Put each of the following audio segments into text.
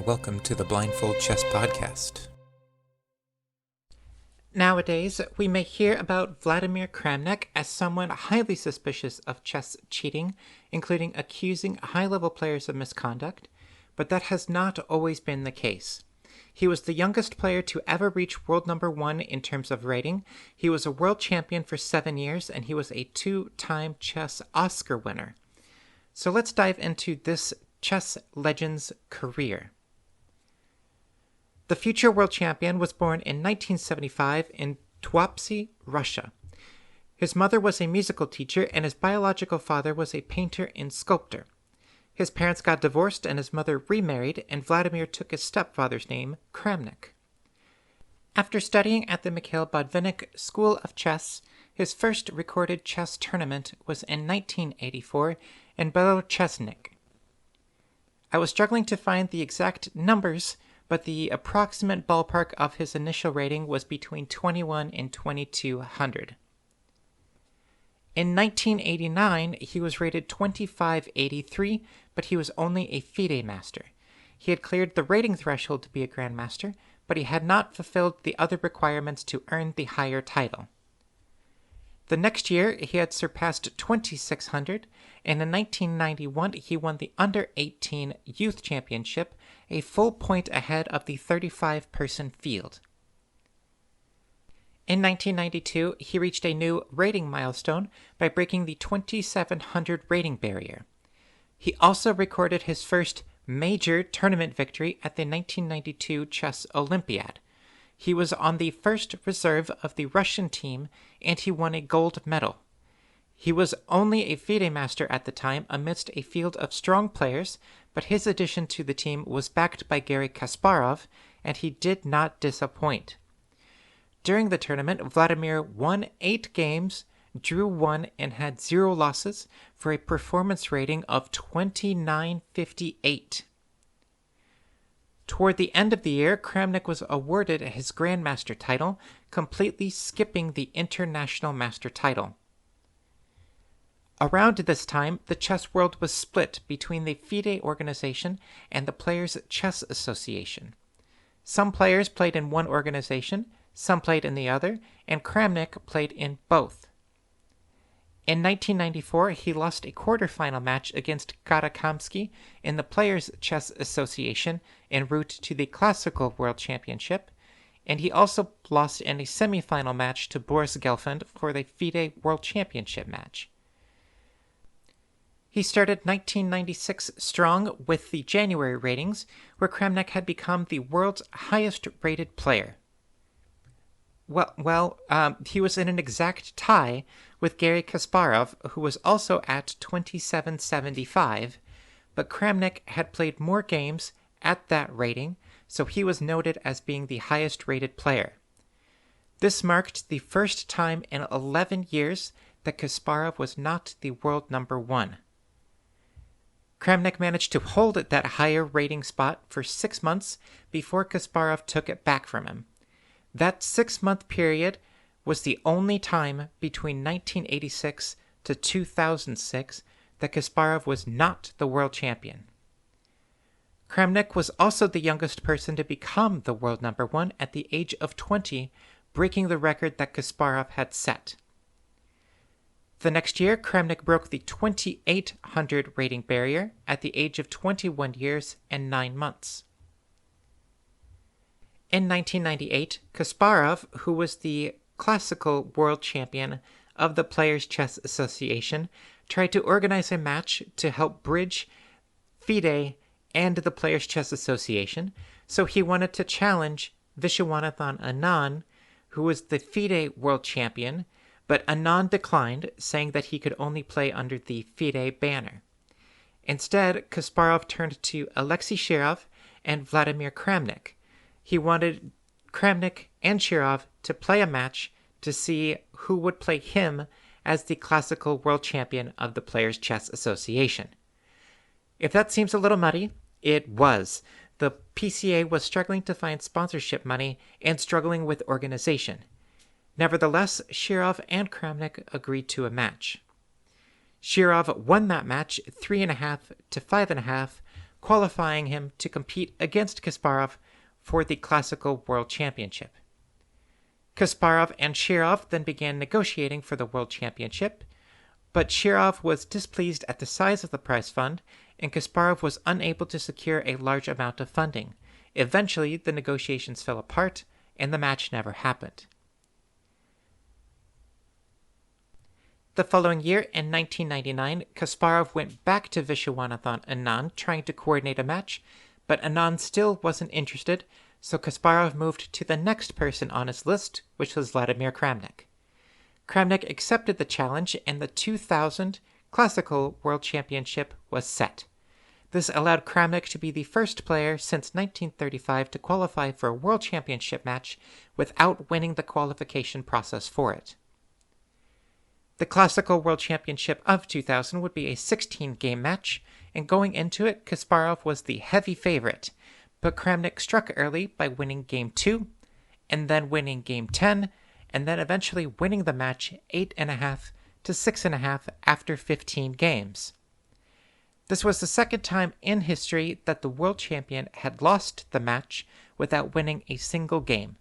welcome to the Blindfold Chess Podcast. Nowadays, we may hear about Vladimir Kramnik as someone highly suspicious of chess cheating, including accusing high-level players of misconduct, but that has not always been the case. He was the youngest player to ever reach world number 1 in terms of rating. He was a world champion for 7 years, and he was a 2-time chess Oscar winner. So let's dive into this chess legend's career. The future world champion was born in 1975 in Tuapse, Russia. His mother was a musical teacher, and his biological father was a painter and sculptor. His parents got divorced, and his mother remarried, and Vladimir took his stepfather's name, Kramnik. After studying at the Mikhail Botvinnik School of Chess, his first recorded chess tournament was in 1984 in Belochesnik. I was struggling to find the exact numbers, but the approximate ballpark of his initial rating was between 21 and 2200. In 1989, he was rated 2583, but he was only a FIDE master. He had cleared the rating threshold to be a grandmaster, but he had not fulfilled the other requirements to earn the higher title. The next year, he had surpassed 2600, and in 1991, he won the Under-18 Youth Championship, a full point ahead of the 35-person field. In 1992, he reached a new rating milestone by breaking the 2700 rating barrier. He also recorded his first major tournament victory at the 1992 Chess Olympiad. He was on the first reserve of the Russian team, and he won a gold medal. He was only a FIDE master at the time amidst a field of strong players, but his addition to the team was backed by Garry Kasparov, and he did not disappoint. During the tournament, Vladimir won 8 games, drew 1, and had 0 losses for a performance rating of 2958. Toward the end of the year, Kramnik was awarded his Grandmaster title, completely skipping the International Master title. Around this time, the chess world was split between the FIDE organization and the Players' Chess Association. Some players played in one organization, some played in the other, and Kramnik played in both. In 1994, he lost a quarterfinal match against Karakamsky in the Players' Chess Association en route to the Classical World Championship, and he also lost in a semifinal match to Boris Gelfand for the FIDE World Championship match. He started 1996 strong with the January ratings, where Kramnik had become the world's highest-rated player. He was in an exact tie with Garry Kasparov, who was also at 2775, but Kramnik had played more games at that rating, so he was noted as being the highest-rated player. This marked the first time in 11 years that Kasparov was not the world number 1. Kramnik managed to hold that higher rating spot for 6 months before Kasparov took it back from him. That 6-month period was the only time between 1986 to 2006 that Kasparov was not the world champion. Kramnik was also the youngest person to become the world number 1 at the age of 20, breaking the record that Kasparov had set. The next year, Kramnik broke the 2800 rating barrier at the age of 21 years and 9 months. In 1998, Kasparov, who was the classical world champion of the Players' Chess Association, tried to organize a match to help bridge FIDE and the Players' Chess Association, so he wanted to challenge Viswanathan Anand, who was the FIDE world champion, but Anand declined, saying that he could only play under the FIDE banner. Instead, Kasparov turned to Alexei Shirov and Vladimir Kramnik. He wanted Kramnik and Sjugirov to play a match to see who would play him as the classical world champion of the Players' Chess Association. If that seems a little muddy, it was. The PCA was struggling to find sponsorship money and struggling with organization. Nevertheless, Sjugirov and Kramnik agreed to a match. Sjugirov won that match 3.5 to 5.5, qualifying him to compete against Kasparov for the Classical World Championship. Kasparov and Sjugirov then began negotiating for the World Championship, but Sjugirov was displeased at the size of the prize fund, and Kasparov was unable to secure a large amount of funding. Eventually, the negotiations fell apart, and the match never happened. The following year, in 1999, Kasparov went back to Viswanathan Anand trying to coordinate a match, but Anand still wasn't interested, so Kasparov moved to the next person on his list, which was Vladimir Kramnik. Kramnik accepted the challenge, and the 2000 Classical World Championship was set. This allowed Kramnik to be the first player since 1935 to qualify for a World Championship match without winning the qualification process for it. The Classical World Championship of 2000 would be a 16-game match, and going into it, Kasparov was the heavy favorite, but Kramnik struck early by winning Game 2, and then winning Game 10, and then eventually winning the match 8.5 to 6.5 after 15 games. This was the second time in history that the world champion had lost the match without winning a single game.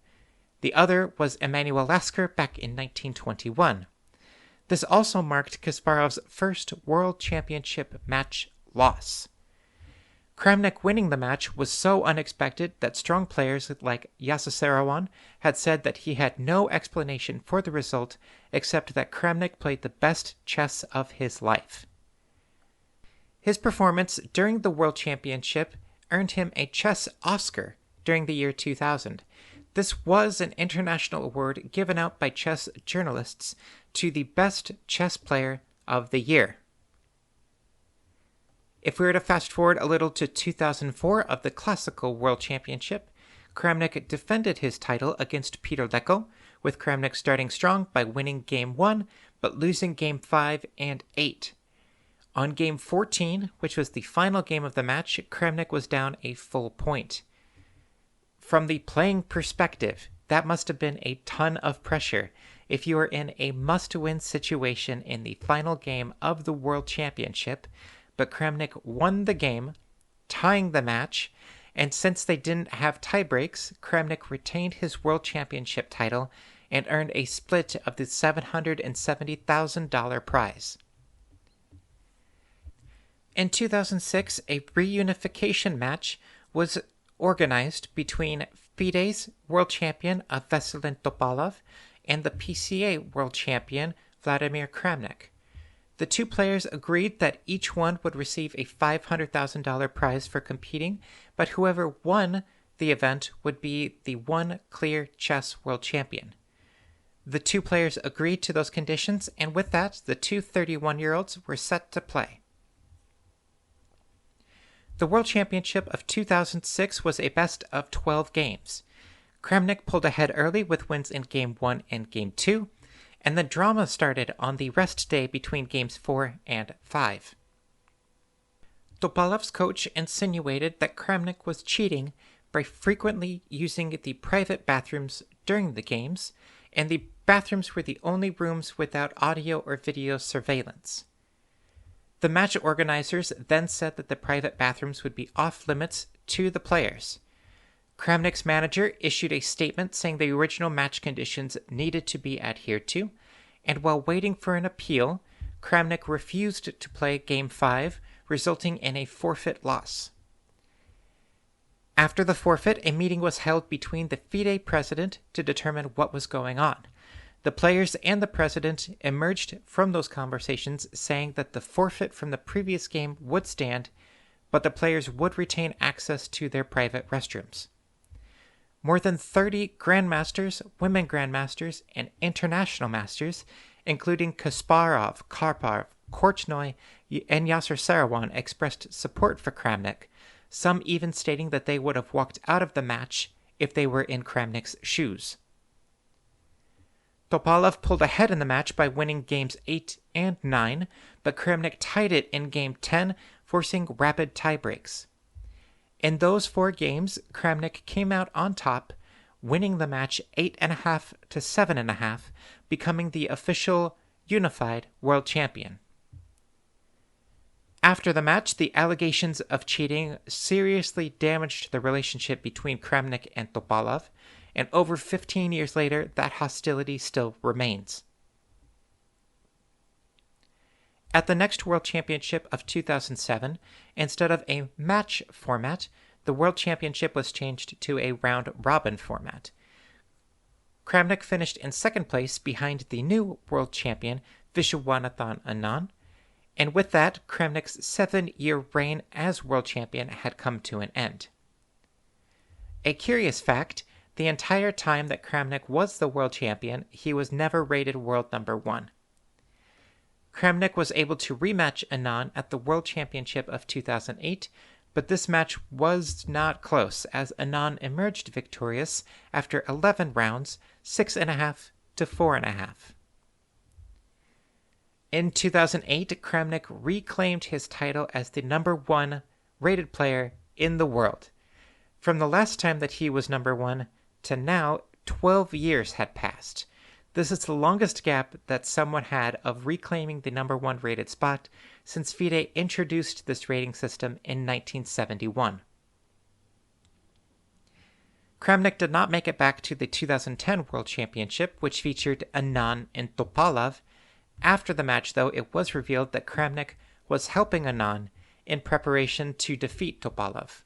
The other was Emanuel Lasker back in 1921. This also marked Kasparov's first World Championship match loss. Kramnik winning the match was so unexpected that strong players like Yasser Seirawan had said that he had no explanation for the result except that Kramnik played the best chess of his life. His performance during the World Championship earned him a chess Oscar during the year 2000. This was an international award given out by chess journalists to the best chess player of the year. If we were to fast forward a little to 2004 of the Classical World Championship, Kramnik defended his title against Peter Lecko, with Kramnik starting strong by winning Game 1, but losing Game 5 and 8. On Game 14, which was the final game of the match, Kramnik was down a full point. From the playing perspective, that must have been a ton of pressure if you were in a must-win situation in the final game of the World Championship, but Kramnik won the game, tying the match, and since they didn't have tiebreaks, Kramnik retained his World Championship title and earned a split of the $770,000 prize. In 2006, a reunification match was organized between FIDE's world champion Veselin Topalov and the PCA world champion Vladimir Kramnik. The two players agreed that each one would receive a $500,000 prize for competing, but whoever won the event would be the one clear chess world champion. The two players agreed to those conditions, and with that, the two 31-year-olds were set to play. The World Championship of 2006 was a best of 12 games. Kramnik pulled ahead early with wins in Game 1 and Game 2, and the drama started on the rest day between Games 4 and 5. Topalov's coach insinuated that Kramnik was cheating by frequently using the private bathrooms during the games, and the bathrooms were the only rooms without audio or video surveillance. The match organizers then said that the private bathrooms would be off limits to the players. Kramnik's manager issued a statement saying the original match conditions needed to be adhered to, and while waiting for an appeal, Kramnik refused to play Game 5, resulting in a forfeit loss. After the forfeit, a meeting was held between the FIDE president to determine what was going on. The players and the president emerged from those conversations saying that the forfeit from the previous game would stand, but the players would retain access to their private restrooms. More than 30 grandmasters, women grandmasters, and international masters, including Kasparov, Karpov, Korchnoi, and Yasser Seirawan, expressed support for Kramnik, some even stating that they would have walked out of the match if they were in Kramnik's shoes. Topalov pulled ahead in the match by winning Games 8 and 9, but Kramnik tied it in Game 10, forcing rapid tiebreaks. In those 4 games, Kramnik came out on top, winning the match 8.5 to 7.5, becoming the official unified world champion. After the match, the allegations of cheating seriously damaged the relationship between Kramnik and Topalov, and over 15 years later, that hostility still remains. At the next World Championship of 2007, instead of a match format, the World Championship was changed to a round-robin format. Kramnik finished in second place behind the new world champion Viswanathan Anand, and with that, Kramnik's 7-year reign as world champion had come to an end. A curious fact, the entire time that Kramnik was the world champion, he was never rated world number 1. Kramnik was able to rematch Anand at the World Championship of 2008, but this match was not close as Anand emerged victorious after 11 rounds, 6.5 to 4.5. In 2008, Kramnik reclaimed his title as the number 1 rated player in the world. From the last time that he was number 1 to now, 12 years had passed. This is the longest gap that someone had of reclaiming the number 1 rated spot since FIDE introduced this rating system in 1971. Kramnik did not make it back to the 2010 World Championship, which featured Anand and Topalov. After the match, though, it was revealed that Kramnik was helping Anand in preparation to defeat Topalov.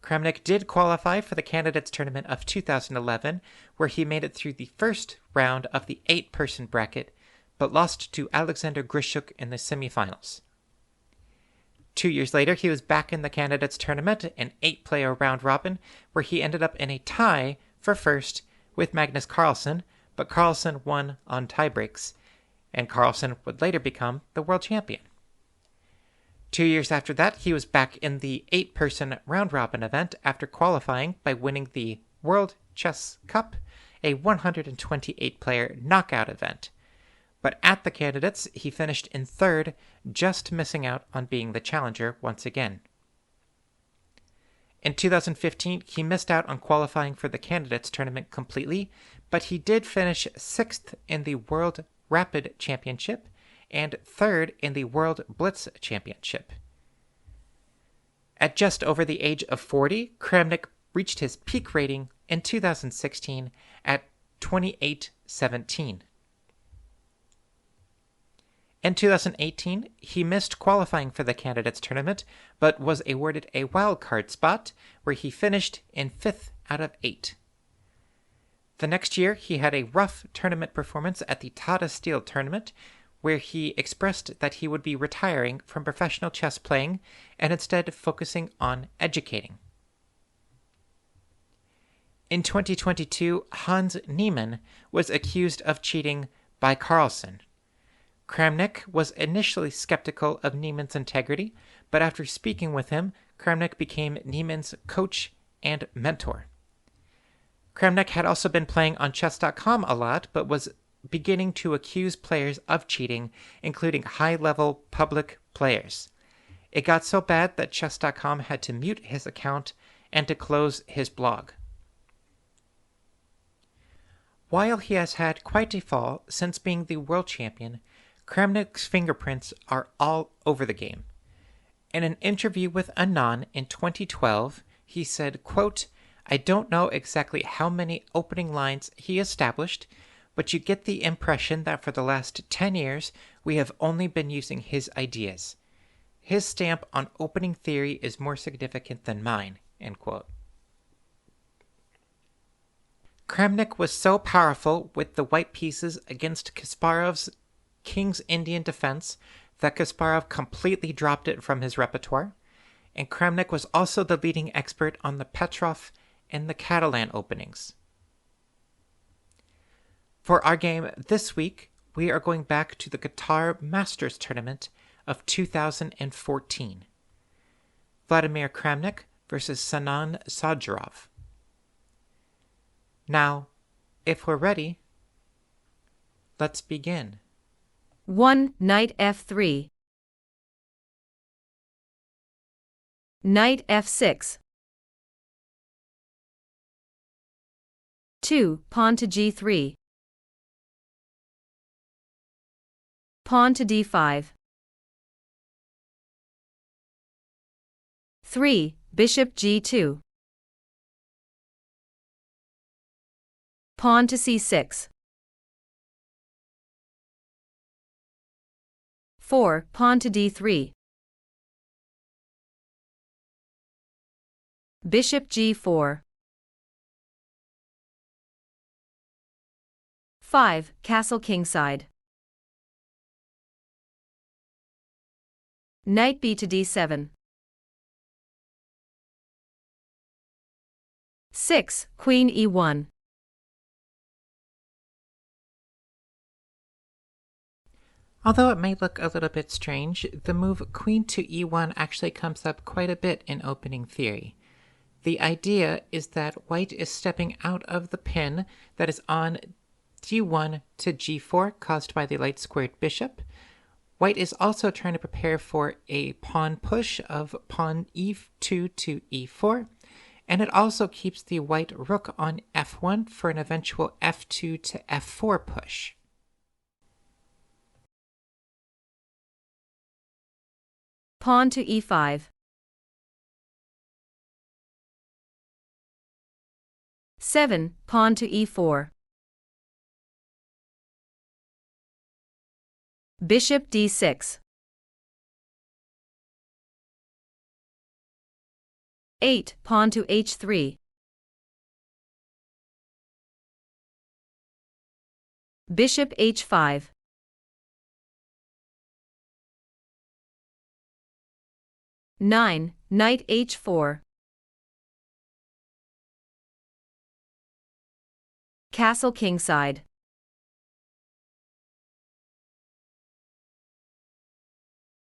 Kramnik did qualify for the Candidates Tournament of 2011, where he made it through the first round of the 8-person bracket, but lost to Alexander Grishuk in the semifinals. 2 years later, he was back in the Candidates Tournament, an 8-player round-robin, where he ended up in a tie for first with Magnus Carlsen, but Carlsen won on tiebreaks, and Carlsen would later become the world champion. 2 years after that, he was back in the 8-person round-robin event after qualifying by winning the World Chess Cup, a 128-player knockout event. But at the Candidates, he finished in third, just missing out on being the challenger once again. In 2015, he missed out on qualifying for the Candidates Tournament completely, but he did finish 6th in the World Rapid Championship and 3rd in the World Blitz Championship. At just over the age of 40, Kramnik reached his peak rating in 2016 at 2817. In 2018, he missed qualifying for the Candidates Tournament, but was awarded a wildcard spot where he finished in 5th out of 8. The next year, he had a rough tournament performance at the Tata Steel Tournament, where he expressed that he would be retiring from professional chess playing and instead focusing on educating. In 2022, Hans Niemann was accused of cheating by Carlsen. Kramnik was initially skeptical of Niemann's integrity, but after speaking with him, Kramnik became Niemann's coach and mentor. Kramnik had also been playing on Chess.com a lot, but was beginning to accuse players of cheating, including high-level public players. It got so bad that Chess.com had to mute his account and to close his blog. While he has had quite a fall since being the world champion, Kramnik's fingerprints are all over the game. In an interview with Anand in 2012, he said, quote, "I don't know exactly how many opening lines he established, but you get the impression that for the last 10 years, we have only been using his ideas. His stamp on opening theory is more significant than mine," end quote. Kramnik was so powerful with the white pieces against Kasparov's King's Indian defense that Kasparov completely dropped it from his repertoire, and Kramnik was also the leading expert on the Petrov and the Catalan openings. For our game this week, we are going back to the Qatar Masters tournament of 2014. Vladimir Kramnik versus Sanan Sjugirov. Now, if we're ready, let's begin. 1. Knight f3. Knight f6. 2. Pawn to g3. Pawn to d5. 3. Bishop g2. Pawn to c6. 4. Pawn to d3. Bishop g4. 5. Castle kingside. Knight b to d7. 6. Queen e1. Although it may look a little bit strange, the move queen to e1 actually comes up quite a bit in opening theory. The idea is that white is stepping out of the pin that is on d1 to g4 caused by the light-squared bishop. White is also trying to prepare for a pawn push of pawn e2 to e4, and it also keeps the white rook on f1 for an eventual f2 to f4 push. Pawn to e5. 7. Pawn to e4. Bishop d6. 8. Pawn to h3. Bishop h5. 9. Knight h4. Castle kingside.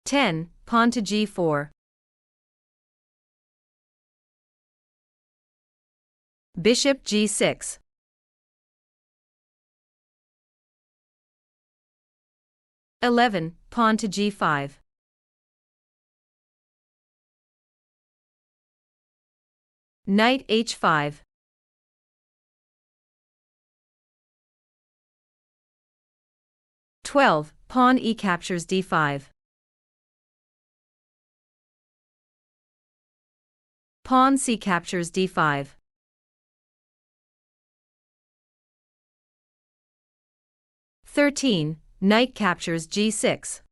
10. Pawn to g4. Bishop g6. 11. Pawn to g5. Knight h5. 12. Pawn e captures d5. Pawn c captures d5. (13) Knight captures g6.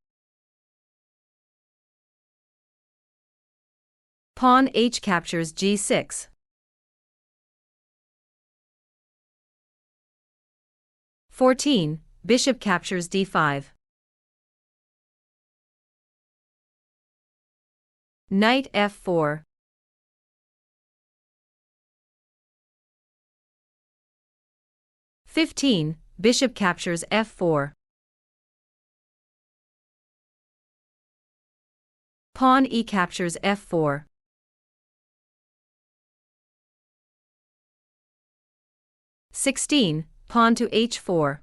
Pawn h captures g6. 14. Bishop captures d5. Knight f4. 15. Bishop captures f4. Pawn e captures f4. 16. Pawn to h4.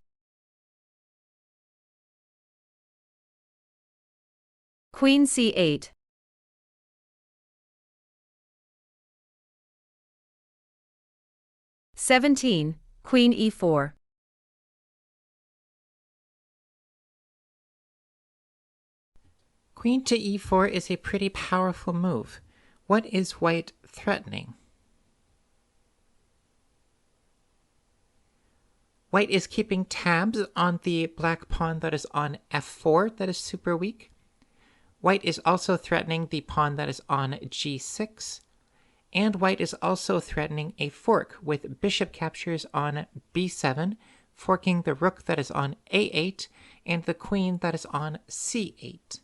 Queen c8. 17. Queen e4. Queen to e4 is a pretty powerful move. What is white threatening? White is keeping tabs on the black pawn that is on f4 that is super weak. White is also threatening the pawn that is on g6. And white is also threatening a fork with bishop captures on b7, forking the rook that is on a8 and the queen that is on c8.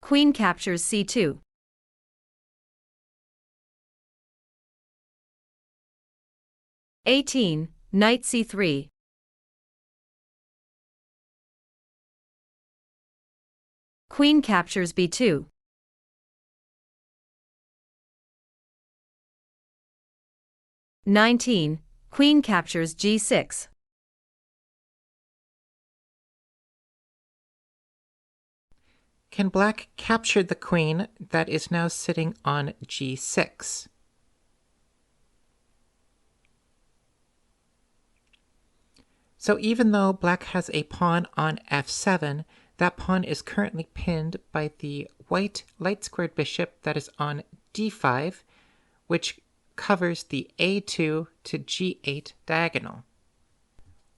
Queen captures c2. 18. Knight c3. Queen captures b2. 19. Queen captures g6. Can black capture the queen that is now sitting on g6? So even though black has a pawn on f7, That pawn is currently pinned by the white light-squared bishop that is on d5, which covers the a2 to g8 diagonal.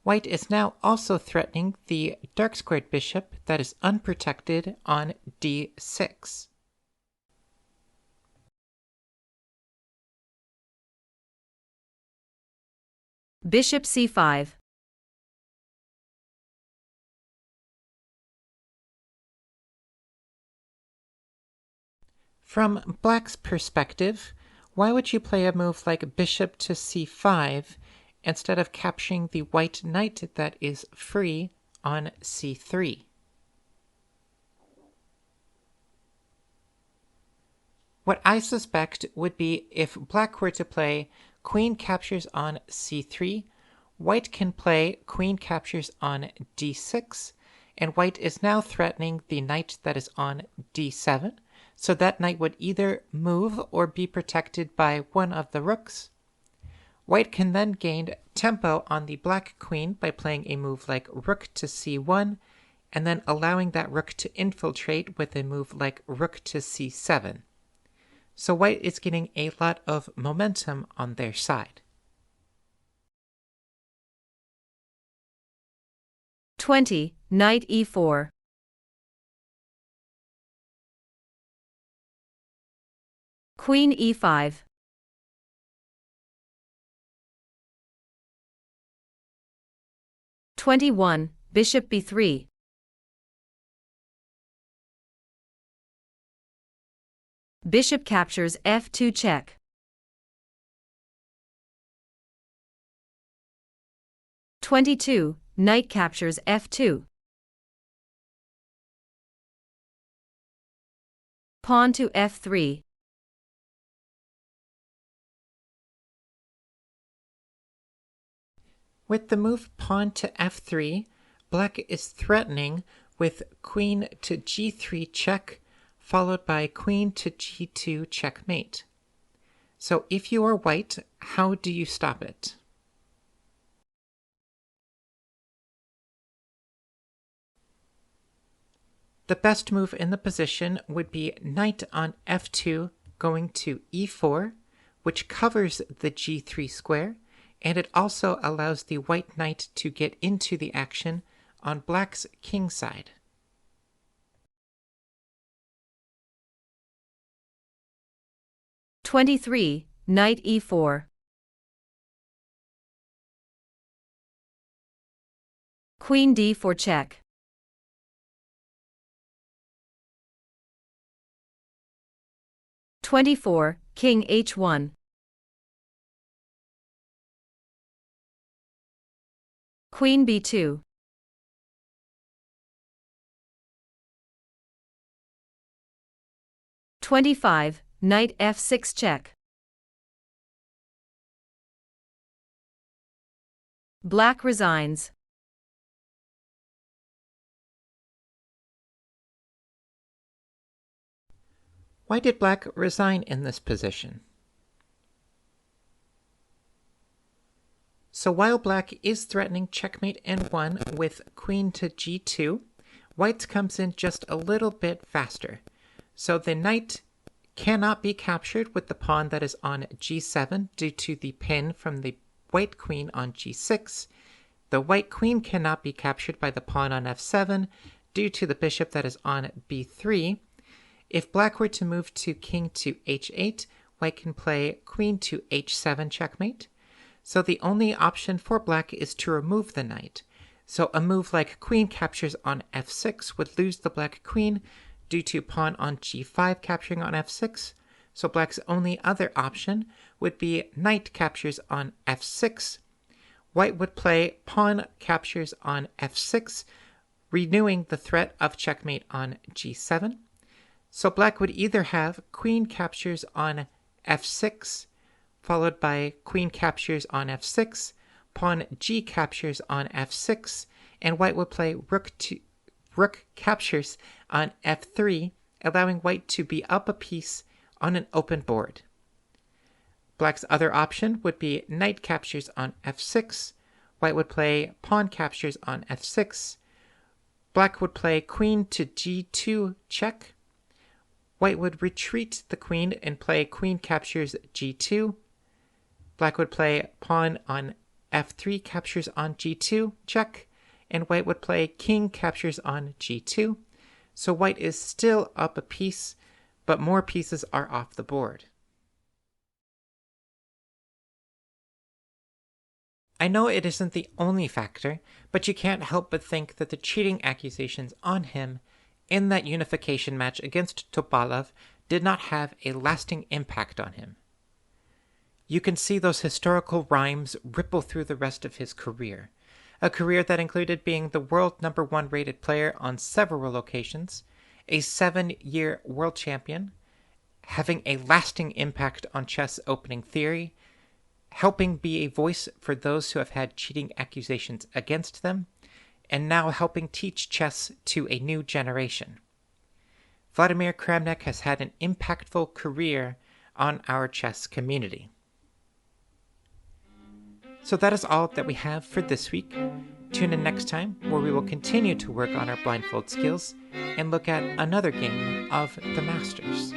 White is now also threatening the dark-squared bishop that is unprotected on d6. Bishop c5. From Black's perspective, why would you play a move like bishop to c5 instead of capturing the white knight that is free on c3? What I suspect would be if Black were to play queen captures on c3, White can play queen captures on d6, and White is now threatening the knight that is on d7, so that knight would either move or be protected by one of the rooks. White can then gain tempo on the black queen by playing a move like rook to c1, and then allowing that rook to infiltrate with a move like rook to c7. So White is getting a lot of momentum on their side. 20. Knight e4. Queen e5. Bishop b3. Bishop captures f2 check. Knight captures f2. Pawn to f3. With the move pawn to f3, Black is threatening with queen to g3 check, followed by queen to g2 checkmate. So if you are White, how do you stop it? The best move in the position would be knight on f2 going to e4, which covers the g3 square, and it also allows the white knight to get into the action on Black's king side. Knight e4. Queen d4 check. King h1. Queen b2. Knight f6 check. Black resigns. Why did Black resign in this position? So while Black is threatening checkmate n1 with queen to g2, White comes in just a little bit faster. So the knight cannot be captured with the pawn that is on g7 due to the pin from the white queen on g6. The white queen cannot be captured by the pawn on f7 due to the bishop that is on b3. If Black were to move to king to h8, White can play queen to h7 checkmate. So the only option for Black is to remove the knight. So a move like queen captures on f6 would lose the black queen due to pawn on g5 capturing on f6. So Black's only other option would be knight captures on f6. White would play pawn captures on f6, renewing the threat of checkmate on g7. So Black would either have queen captures on f6, followed by queen captures on f6, pawn g captures on f6, and White would play rook captures on f3, allowing White to be up a piece on an open board. Black's other option would be knight captures on f6. White would play pawn captures on f6, Black would play queen to g2 check. White would retreat the queen and play queen captures g2. Black would play pawn on f3 captures on g2 check. And white would play king captures on g2. So white is still up a piece, but more pieces are off the board. I know it isn't the only factor, but you can't help but think that the cheating accusations on him in that unification match against Topalov did not have a lasting impact on him. You can see those historical rhymes ripple through the rest of his career, a career that included being the world #1 rated player on several occasions, a 7-year world champion, having a lasting impact on chess opening theory, helping be a voice for those who have had cheating accusations against them, and now helping teach chess to a new generation. Vladimir Kramnik has had an impactful career on our chess community. So that is all that we have for this week. Tune in next time, where we will continue to work on our blindfold skills and look at another game of the Masters.